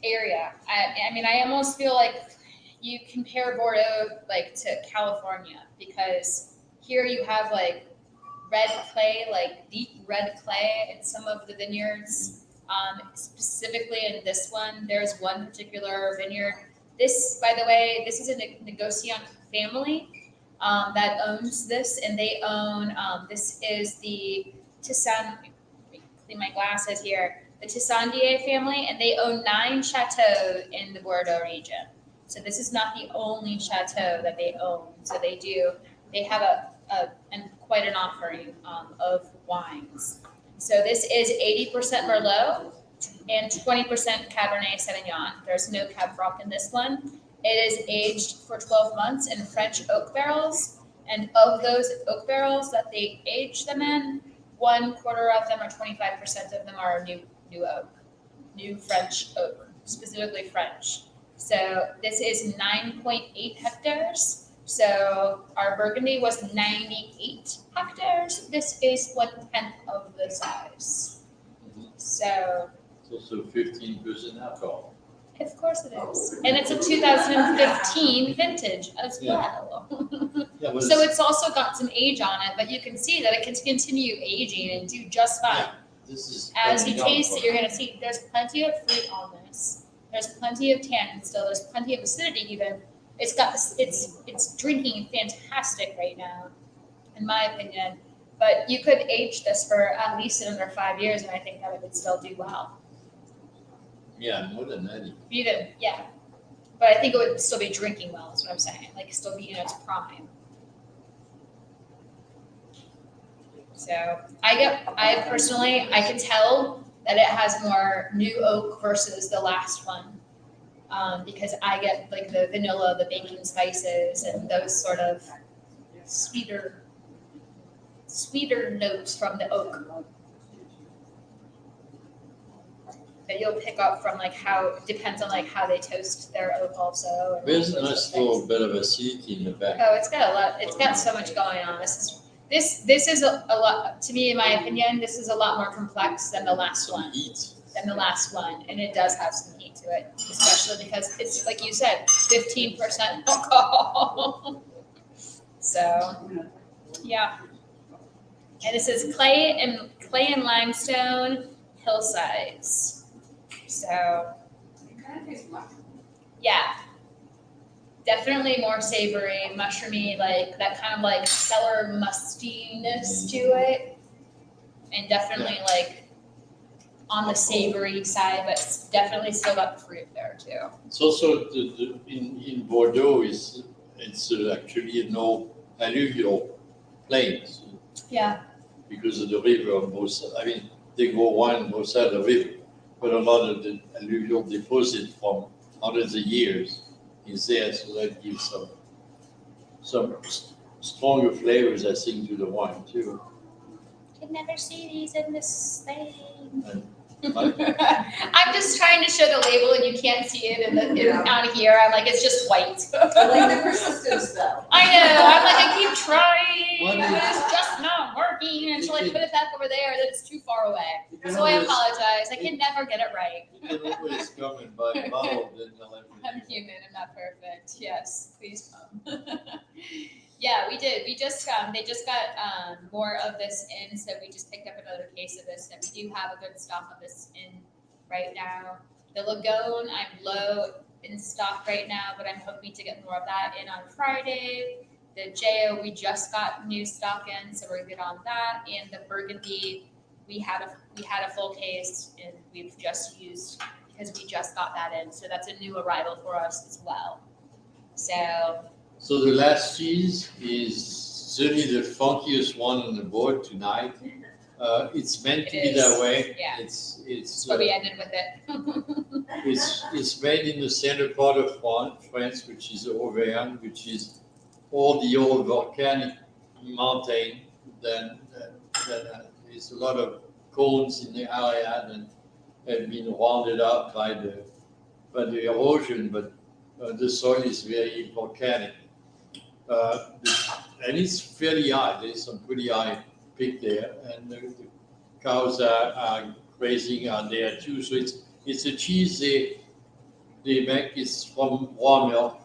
area. I mean, I almost feel like you compare Bordeaux like to California because here you have like red clay, like deep red clay in some of the vineyards. Specifically in this one, there's one particular vineyard. This, by the way, this is a Negociant family. that owns this, and they own, this is the Tissan, clean my glasses here, the Tissandier family, and they own 9 chateaux in the Bordeaux region. So this is not the only chateau that they own. So they have and quite an offering of wines. So this is 80% Merlot and 20% Cabernet Sauvignon. There's no Cab Franc in this one. It is aged for 12 months in French oak barrels. And of those oak barrels that they age them in, 1/4 of them or 25% of them are new oak, new French oak, specifically French. So this is 9.8 hectares. So our Burgundy was 98 hectares. This is 1/10 of the size. So It's also 15% alcohol. of course it is. And it's a 2015 vintage as Yeah. well. Yeah, but So it's also got some age on it, but you can see that it can continue aging and do just fine. this is As you coming taste up it, you're gonna see there's plenty of fruit on this. There's plenty of tannin still. There's plenty of acidity even. It's drinking fantastic right now, in my opinion. But you could age this for at least another 5 years, and I think that it would still do well. Yeah, more than that. Even, yeah. But I think it would still be drinking well, is what I'm saying. Like, still be in its prime. So, I personally can tell that it has more new oak versus the last one. Because I get like the vanilla, the baking spices, and those sort of sweeter notes from the oak that you'll pick up from like how it depends on like how they toast their oak also. And There's a all sorts nice of things. little bit of acidity in the back. Oh, it's got a lot. It's got so much going on. This is a lot, to me, in my opinion. This is a lot more complex than the last Some one. heat. And it does have some heat to it, especially because it's like you said, 15% alcohol. So, yeah. And this is clay and limestone hillsides. So, It kind of tastes like yeah. Definitely more savory, mushroomy, like that kind of like cellar mustiness to it. And definitely like on the savory side, but it's definitely still got the fruit there too. It's also in Bordeaux it's actually no alluvial plains Yeah. because of the river on both sides. I mean, they grow wine on both sides of the river, but a lot of the alluvial deposit from hundreds of years is there, so that gives some stronger flavors, I think, to the wine too. Can never see these in this thing. Like, I'm just trying to show the label and you can't see it on here. I'm like, it's just white. I like the persistence though. I know. I'm like, I keep trying, What but is- it's just not working. And she's like, put it back over there. Then it's too far away. you can So I always- apologize. I can never get it right. You can always come and buy a bottle, then they'll have I'm human. I'm not perfect. Yes, please come. Yeah, we did. We just they just got more of this in, so we just picked up another case of this, and we do have a good stock of this in right now. The Lagone, I'm low in stock right now, but I'm hoping to get more of that in on Friday. The Jeio, we just got new stock in, so we're good on that. And the Burgundy, we had a full case, and we've just used because we just got that in, so that's a new arrival for us as well. So So the last cheese is certainly the funkiest one on the board tonight. It's meant to It be that is, way. yeah. It's but we ended with it. it's made in the center part of France, which is Auvergne, which is all the old volcanic mountain. Then there's a lot of cones in the area and have been rounded up by the erosion, but the soil is very volcanic. And it's fairly high. There's some pretty high peak there, and the cows are grazing on there too. So it's a cheese they make. It's from raw milk.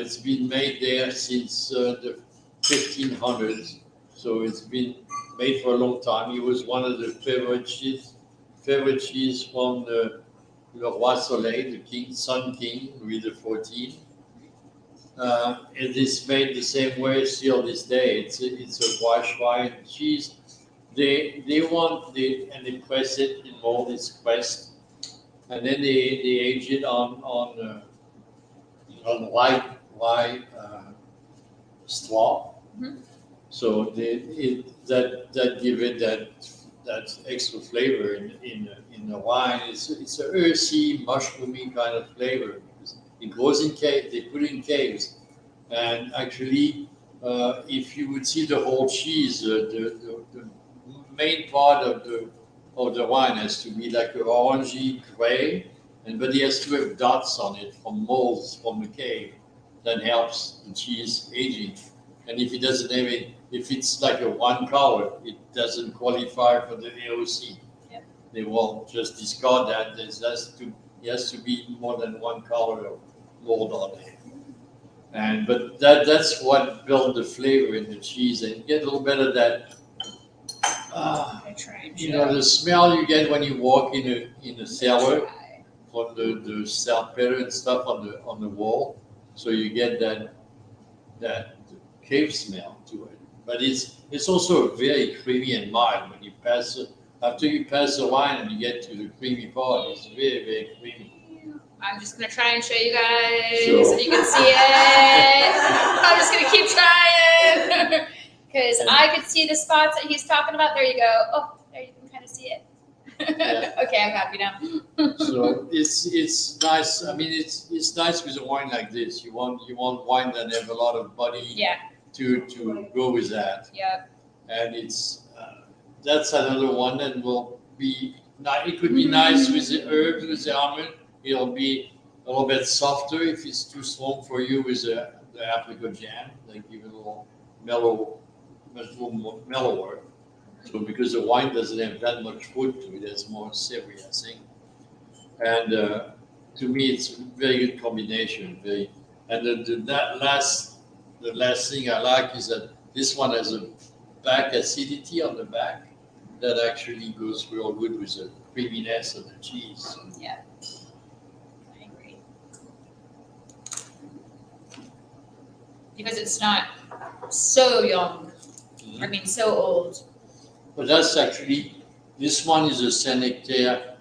It's been made there since the 1500s. So it's been made for a long time. It was one of the favorite cheese from the Le Roi Soleil, the King, Sun King, Louis XIV. It is made the same way still this day. It's a wash wine cheese. They want and they press it in mold. It's pressed, and then they age it on white straw. Mhm. So that give it that extra flavor in the wine. It's a earthy, mushroomy kind of flavor. It grows in cave. They put it in caves, and actually, if you would see the whole cheese, the main part of the wine has to be like an orangey gray, but it has to have dots on it from molds from the cave. That helps the cheese aging. And if it doesn't have it, if it's like a one color, it doesn't qualify for the AOC. Yep. They will just discard that. It has to be more than one color of mold on it. But that's what builds the flavor in the cheese, and you get a little bit of that. I try and The smell you get when you walk in a cellar from the saltpeter and stuff on the wall. So you get that cave smell to it. But it's also very creamy and mild when you pass it. After you pass the wine and you get to the creamy part, it's very, very creamy. I'm just gonna try and show you guys Sure. so you can see it. I'm just gonna keep trying because I could see the spots that he's talking about. There you go. Oh, there you can kind of see it. Yeah. Okay, I'm happy now. So it's nice. I mean, it's nice with a wine like this. You want wine that have a lot of body Yeah. to go with that. Yeah. And that's another one that will be. It could be nice with the herbs, with the almond. It'll be a little bit softer if it's too strong for you with the apricot jam. They give it a little mellower. So because the wine doesn't have that much fruit to it, it's more savory, I think. And to me, it's a very good combination. And the last thing I like is that this one has a back acidity on the back that actually goes real good with the creaminess of the cheese. Yeah. I agree. Because it's not so young. I mean, so old. But that's actually, this one is a Saint-Nectaire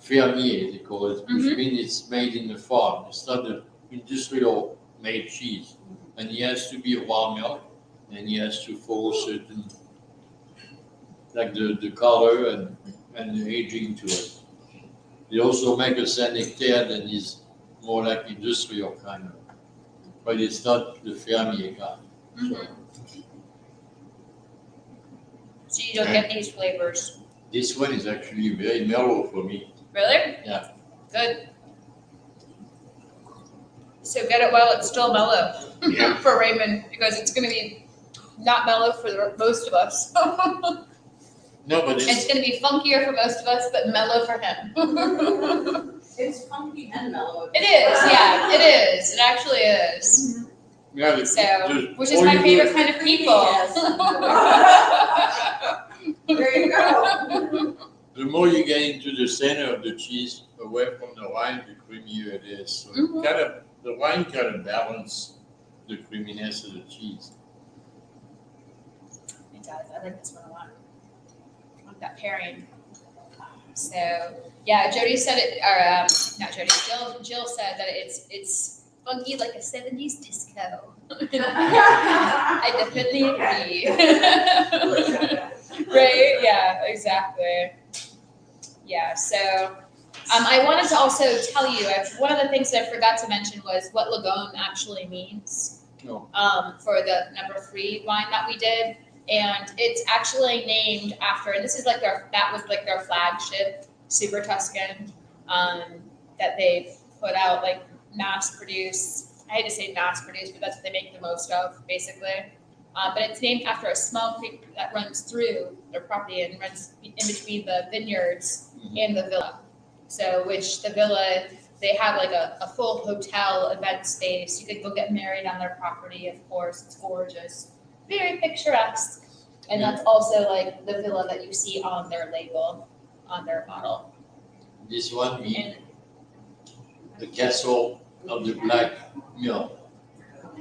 fermier, they call it, which means it's made in the farm. It's not an industrial made cheese. And it has to be raw milk, and it has to follow certain, like the color and the aging to it. They also make a Saint-Nectaire that is more like industrial kind of, but it's not the fermier kind. So So you don't get these flavors. this one is actually very mellow for me. Really? Yeah. Good. So get it while it's still mellow for Raymond, because it's going to be not mellow for most of us. No, but It's going to be funkier for most of us, but mellow for him. It's funky and mellow. It is, yeah, it is. It actually is. yeah, So, which is my favorite kind of people. There you go. The more you get into the center of the cheese, away from the wine, the creamier it is. So the wine kind of balance the creaminess of the cheese. It does. I like this one a lot. I like that pairing. So yeah, Jody said it, or not Jody, Jill said that it's funky like a 70s disco. I definitely agree. Right? Yeah, exactly. Yeah, so I wanted to also tell you, one of the things that I forgot to mention was what Lagone actually means for the number 3 wine that we did. And it's actually named after, and this is like that was like their flagship, Super Tuscan, that they put out, like mass produce. I hate to say mass produce, but that's what they make the most of, basically. But it's named after a small creek that runs through their property and runs in between the vineyards and the villa. So, which the villa, they have like a full hotel event space. You could go get married on their property, of course. It's gorgeous. Very picturesque. And that's also like the villa that you see on their label, on their bottle. This one means the castle of the black milk.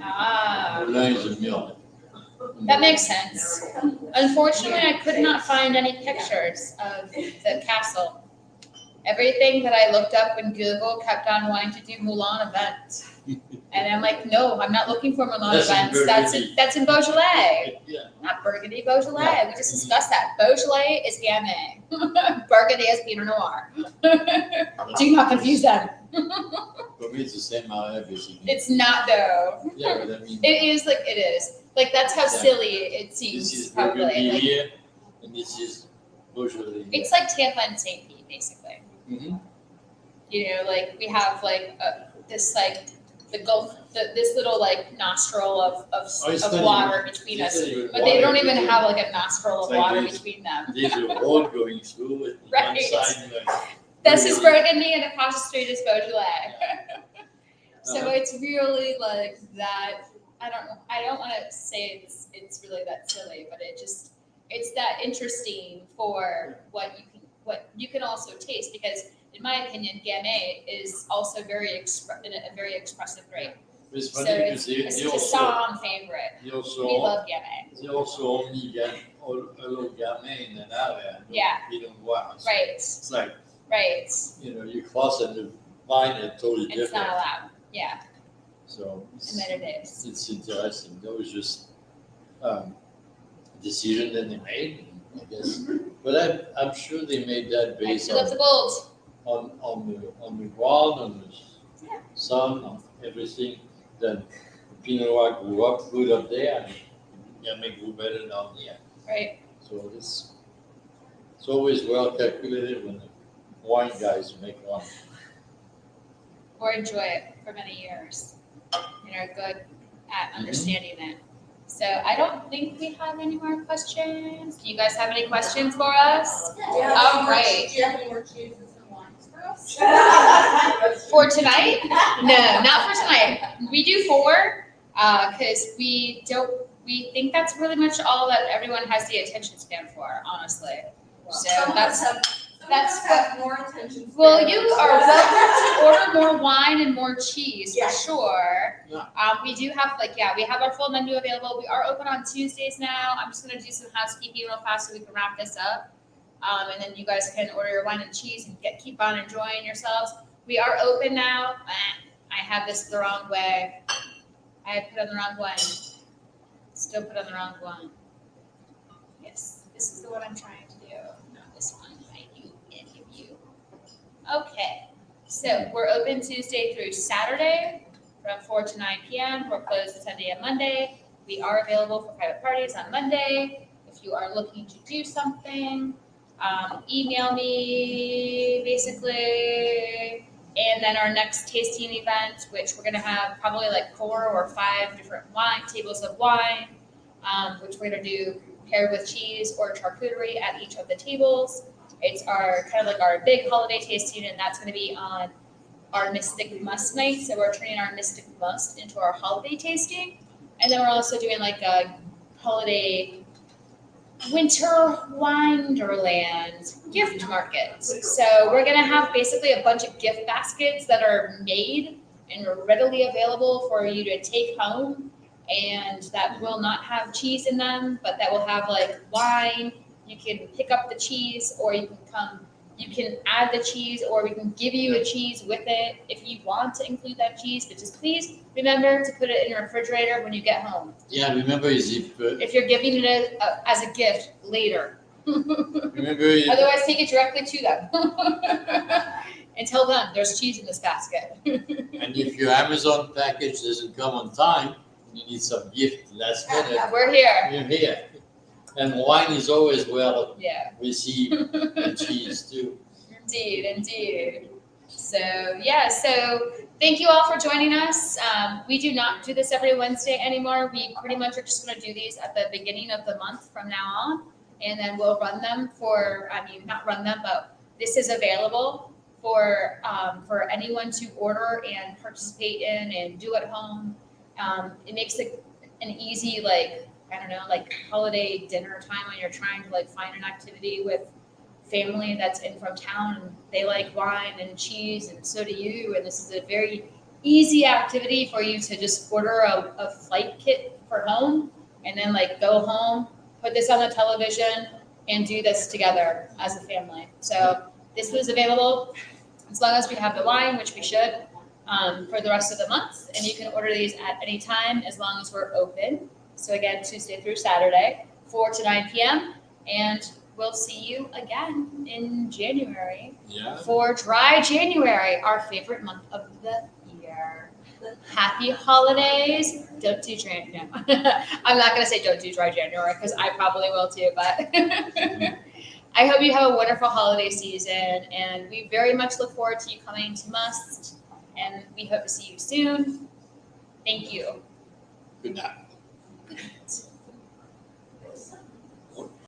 Ah, Moulin is a mill. that makes sense. Unfortunately, I could not find any pictures of the castle. Everything that I looked up in Google kept on wanting to do Moulin events. And I'm like, no, I'm not looking for Moulin That's in events. Burgundy. That's in Beaujolais. Yeah. Not Burgundy, Beaujolais. We just discussed that. Beaujolais is Gamay. Burgundy is Pinot Noir. Do not confuse them. For me, it's the same area, basically. It's not though. Yeah, but I mean, It is like it is. Like that's how Yeah. silly it this seems. is Probably. Burgundy Like, here, and this is Beaujolais. it's like Tampa and St. Pete, basically. Mhm. You know, like we have like this like the Gulf, this little like nostril of Oh, it's not water even- between it's us, not even but they water don't even between- have like a nostril of It's like water this. between them. There's a road going through it. On Right. one side, This is Burgundy. Burgundy and across the street is Beaujolais. So Uh-huh. it's really like that. I don't want to say it's really that silly, but it's that interesting for what you can also taste, because in my opinion, Gamay is also a very expressive grape. It's So funny it's because a they also, Sam favorite. they We also, love Gamay. they also only get a little gamin in that area. Yeah. Pinot Noir. So Right, It's like, right. you cross and the wine is totally It's different. not allowed. Yeah, So and then it is. it's interesting. That was just a decision that they made, I guess. But I'm sure they made that based I love on, the gold. on the ground, on the Yeah. sun, on everything. Then Pinot Noir grew up good up there, and Gamay grew better down here. Right. So it's always well calculated when the wine guys make one. Or enjoy it for many years and are good at understanding it. So I don't think we have any more questions. Do you guys have any questions for us? All right. Do you have any more cheeses and wines for us? For tonight? No, not for tonight. We do 4, because we think that's really much all that everyone has the attention span for, honestly. So that's have more attention. well, span. you are welcome to order more wine and more cheese for Yeah. sure. Yeah. We do have we have our full menu available. We are open on Tuesdays now. I'm just gonna do some housekeeping real fast so we can wrap this up. And then you guys can order your wine and cheese and keep on enjoying yourselves. We are open now. I have this the wrong way. I had put on the wrong one. Still put on the wrong one. Yes, this is the one I'm trying to do, not this one. Any of you. Okay, so we're open Tuesday through Saturday from 4 to 9 p.m. We're closed Sunday and Monday. We are available for private parties on Monday. If you are looking to do something, email me basically. And then our next tasting event, which we're gonna have probably like 4 or 5 different tables of wine, which we're gonna do paired with cheese or charcuterie at each of the tables. It's our kind of like our big holiday tasting, and that's gonna be on our Mystic Must night. So we're turning our Mystic Must into our holiday tasting. And then we're also doing like a holiday winter wonderland gift market. So we're gonna have basically a bunch of gift baskets that are made and are readily available for you to take home, and that will not have cheese in them, but that will have like wine. You can pick up the cheese, or you can add the cheese, or we can give you a cheese with it if you want to include that cheese. But just please remember to put it in your refrigerator when you get home. Yeah, remember If you're giving it as a gift later. Otherwise, take it directly to them. And tell them there's cheese in this basket. And if your Amazon package doesn't come on time, you need some gift last minute, We're here. you're here. And wine is always well Yeah, received, and cheese too. indeed. So thank you all for joining us. We do not do this every Wednesday anymore. We pretty much are just going to do these at the beginning of the month from now on. And then we'll run them not run them, but this is available for anyone to order and participate in and do at home. It makes it an easy, holiday dinner time when you're trying to find an activity with family that's in from town and they like wine and cheese and so do you. And this is a very easy activity for you to just order a flight kit for home and then like go home, put this on the television and do this together as a family. So this was available as long as we have the wine, which we should, for the rest of the month. And you can order these at any time as long as we're open. So again, Tuesday through Saturday, 4 to 9 p.m. And we'll see you again in January for Dry January, our favorite month of the year. Happy holidays. Don't do dry. No. I'm not going to say don't do Dry January because I probably will too, but I hope you have a wonderful holiday season, and we very much look forward to you coming to Must, and we hope to see you soon. Thank you. Good night. Good night.